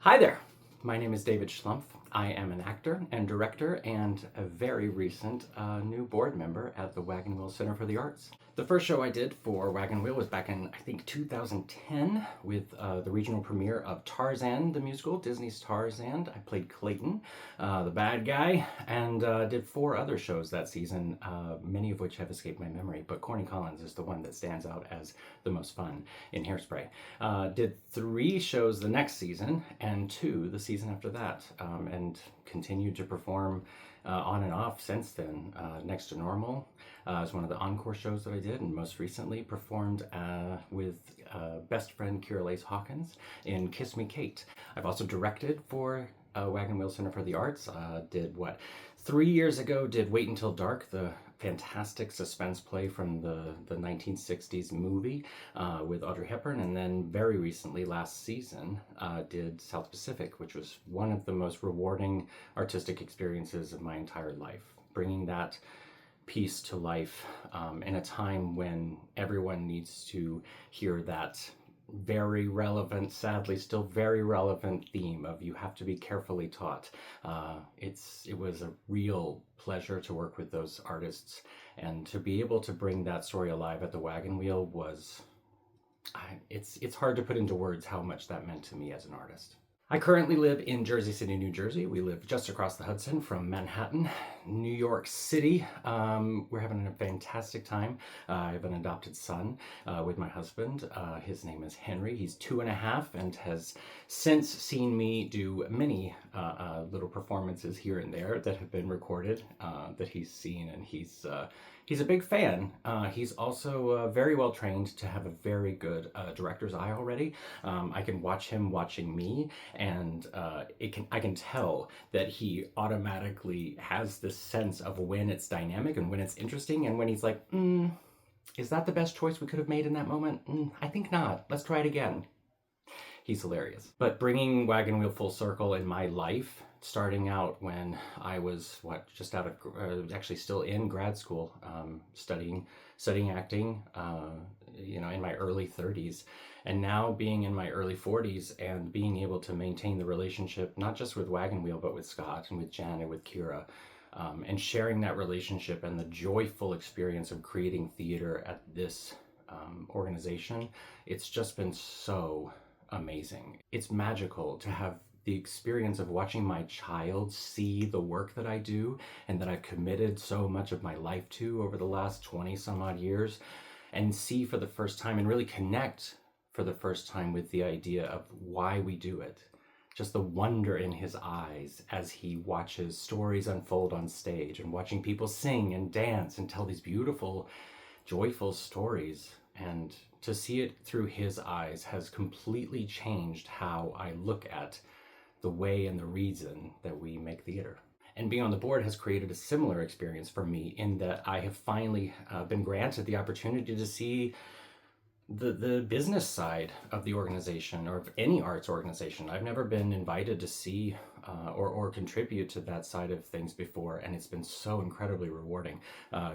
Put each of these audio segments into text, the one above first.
Hi there, my name is David Schlumpf. I am an actor and director and a very recent new board member at the Wagon Wheel Center for the Arts. The first show I did for Wagon Wheel was back in, I think, 2010 with the regional premiere of Tarzan, the musical, Disney's Tarzan. I played Clayton, the bad guy, and did 4 other shows that season, many of which have escaped my memory, but Corny Collins is the one that stands out as the most fun in Hairspray. Did 3 shows the next season and 2 the season after that, and continued to perform on and off since then. Next to Normal is one of the encore shows that I did, and most recently performed with best friend Kira Lace Hawkins in Kiss Me Kate. I've also directed for Wagon Wheel Center for the Arts. Did 3 years ago, did Wait Until Dark, the fantastic suspense play from the 1960s movie with Audrey Hepburn, and then very recently, last season, did South Pacific, which was one of the most rewarding artistic experiences of my entire life. Bringing that piece to life in a time when everyone needs to hear that very relevant, sadly still very relevant theme of you have to be carefully taught. It was a real pleasure to work with those artists, and to be able to bring that story alive at the Wagon Wheel was, it's hard to put into words how much that meant to me as an artist. I currently live in Jersey City, New Jersey. We live just across the Hudson from Manhattan, New York City. We're having a fantastic time. I have an adopted son with my husband. His name is Henry. He's 2.5 and has since seen me do many little performances here and there that have been recorded that he's seen, and he's a big fan. He's also very well trained to have a very good director's eye already. I can watch him watching me, and I can tell that he automatically has this sense of when it's dynamic and when it's interesting, and when he's like, is that the best choice we could have made in that moment? I think not. Let's try it again. He's hilarious. But bringing Wagon Wheel full circle in my life, starting out when I was just out of actually still in grad school, studying acting, in my early 30s, and now being in my early 40s and being able to maintain the relationship not just with Wagon Wheel but with Scott and with Jen and with Kira, and sharing that relationship and the joyful experience of creating theater at this organization. It's just been so amazing. It's magical to have the experience of watching my child see the work that I do and that I've committed so much of my life to over the last 20 some odd years, and see for the first time and really connect for the first time with the idea of why we do it. Just the wonder in his eyes as he watches stories unfold on stage, and watching people sing and dance and tell these beautiful, joyful stories. And to see it through his eyes has completely changed how I look at the way and the reason that we make theater. And being on the board has created a similar experience for me, in that I have finally been granted the opportunity to see the business side of the organization, or of any arts organization. I've never been invited to see or contribute to that side of things before, and it's been so incredibly rewarding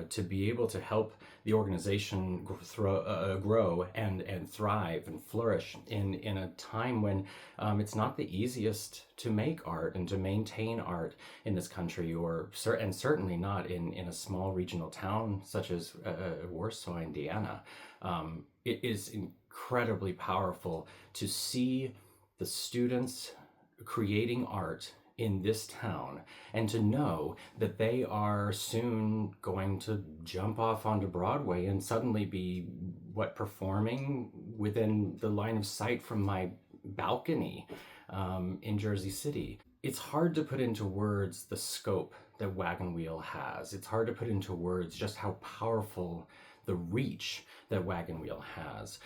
to be able to help the organization grow and thrive and flourish in a time when it's not the easiest to make art and to maintain art in this country, and certainly not in a small regional town such as Warsaw, Indiana. It is incredibly powerful to see the students creating art in this town, and to know that they are soon going to jump off onto Broadway and suddenly be performing within the line of sight from my balcony in Jersey City. It's hard to put into words the scope that Wagon Wheel has. It's hard to put into words just how powerful the reach that Wagon Wheel has.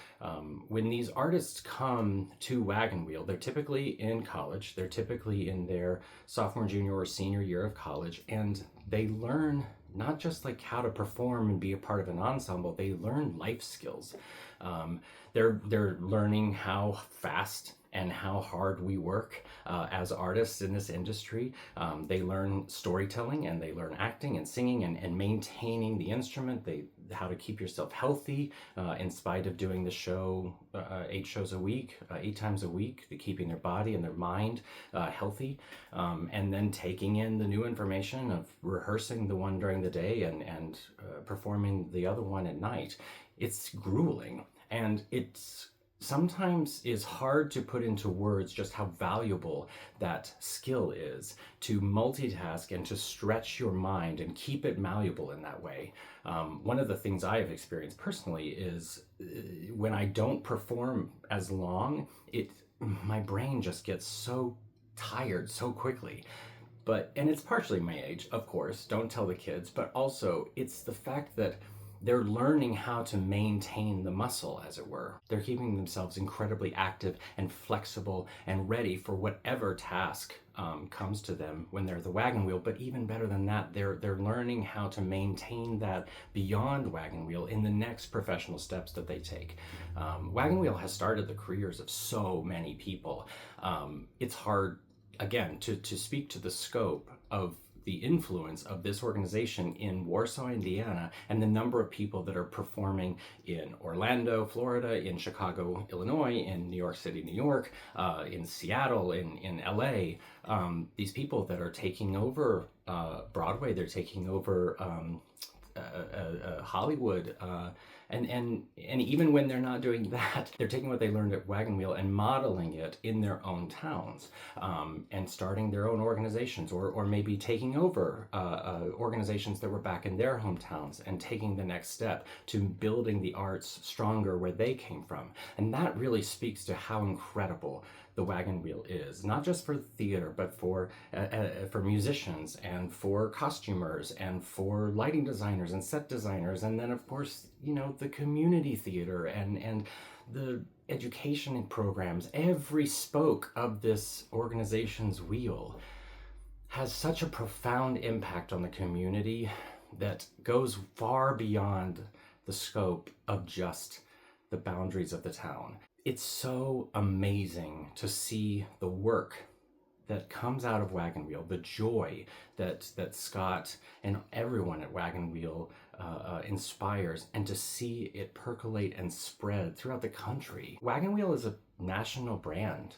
When these artists come to Wagon Wheel, they're typically in college, they're typically in their sophomore, junior, or senior year of college, and they learn not just how to perform and be a part of an ensemble, they learn life skills. They're learning how fast and how hard we work as artists in this industry. They learn storytelling, and they learn acting and singing, and maintaining the instrument. How to keep yourself healthy in spite of doing the show 8 shows a week, 8 times a week, keeping their body and their mind healthy, and then taking in the new information of rehearsing the one during the day and performing the other one at night. It's grueling, and it's sometimes is hard to put into words just how valuable that skill is, to multitask and to stretch your mind and keep it malleable in that way. One of the things I have experienced personally is when I don't perform as long, my brain just gets so tired so quickly. And it's partially my age, of course, don't tell the kids, but also it's the fact that they're learning how to maintain the muscle, as it were. They're keeping themselves incredibly active and flexible and ready for whatever task comes to them when they're at the wagon wheel. But even better than that, they're learning how to maintain that beyond wagon wheel in the next professional steps that they take. Wagon wheel has started the careers of so many people. It's hard, again, to speak to the scope of the influence of this organization in Warsaw, Indiana, and the number of people that are performing in Orlando, Florida, in Chicago, Illinois, in New York City, New York, in Seattle, in LA. These people that are taking over Broadway, they're taking over Hollywood, and even when they're not doing that, they're taking what they learned at Wagon Wheel and modeling it in their own towns, and starting their own organizations, or maybe taking over organizations that were back in their hometowns and taking the next step to building the arts stronger where they came from. And that really speaks to how incredible the Wagon Wheel is, not just for theater, but for musicians and for costumers and for lighting designers and set designers, and then of course, the community theater and the education programs. Every spoke of this organization's wheel has such a profound impact on the community that goes far beyond the scope of just the boundaries of the town. It's so amazing to see the work that comes out of Wagon Wheel, the joy that Scott and everyone at Wagon Wheel inspires, and to see it percolate and spread throughout the country. Wagon Wheel is a national brand,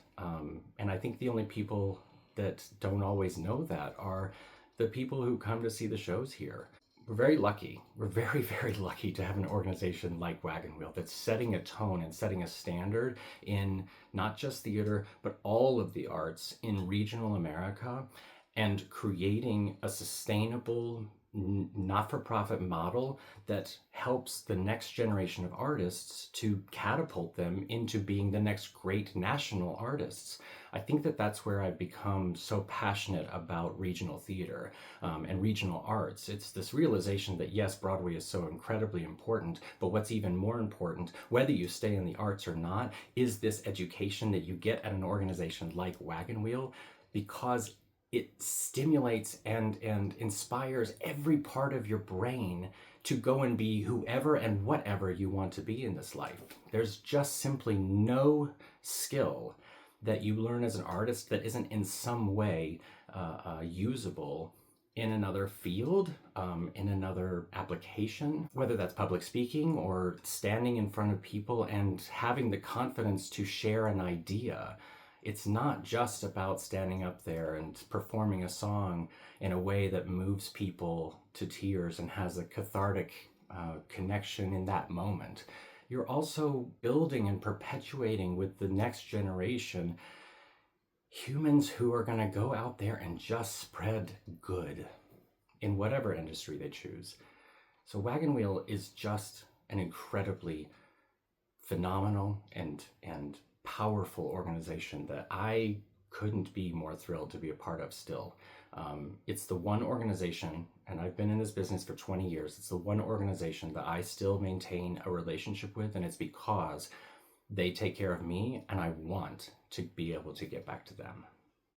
and I think the only people that don't always know that are the people who come to see the shows here. We're very lucky. We're very, very lucky to have an organization like Wagon Wheel that's setting a tone and setting a standard in not just theater, but all of the arts in regional America, and creating a sustainable, not-for-profit model that helps the next generation of artists to catapult them into being the next great national artists. I think that that's where I've become so passionate about regional theater and regional arts. It's this realization that yes, Broadway is so incredibly important, but what's even more important, whether you stay in the arts or not, is this education that you get at an organization like Wagon Wheel, because it stimulates and inspires every part of your brain to go and be whoever and whatever you want to be in this life. There's just simply no skill that you learn as an artist that isn't in some way usable in another field, in another application, whether that's public speaking or standing in front of people and having the confidence to share an idea. It's not just about standing up there and performing a song in a way that moves people to tears and has a cathartic connection in that moment. You're also building and perpetuating with the next generation humans who are going to go out there and just spread good in whatever industry they choose. So Wagon Wheel is just an incredibly phenomenal and powerful organization that I couldn't be more thrilled to be a part of still. It's the one organization, and I've been in this business for 20 years, it's the one organization that I still maintain a relationship with, and it's because they take care of me and I want to be able to get back to them.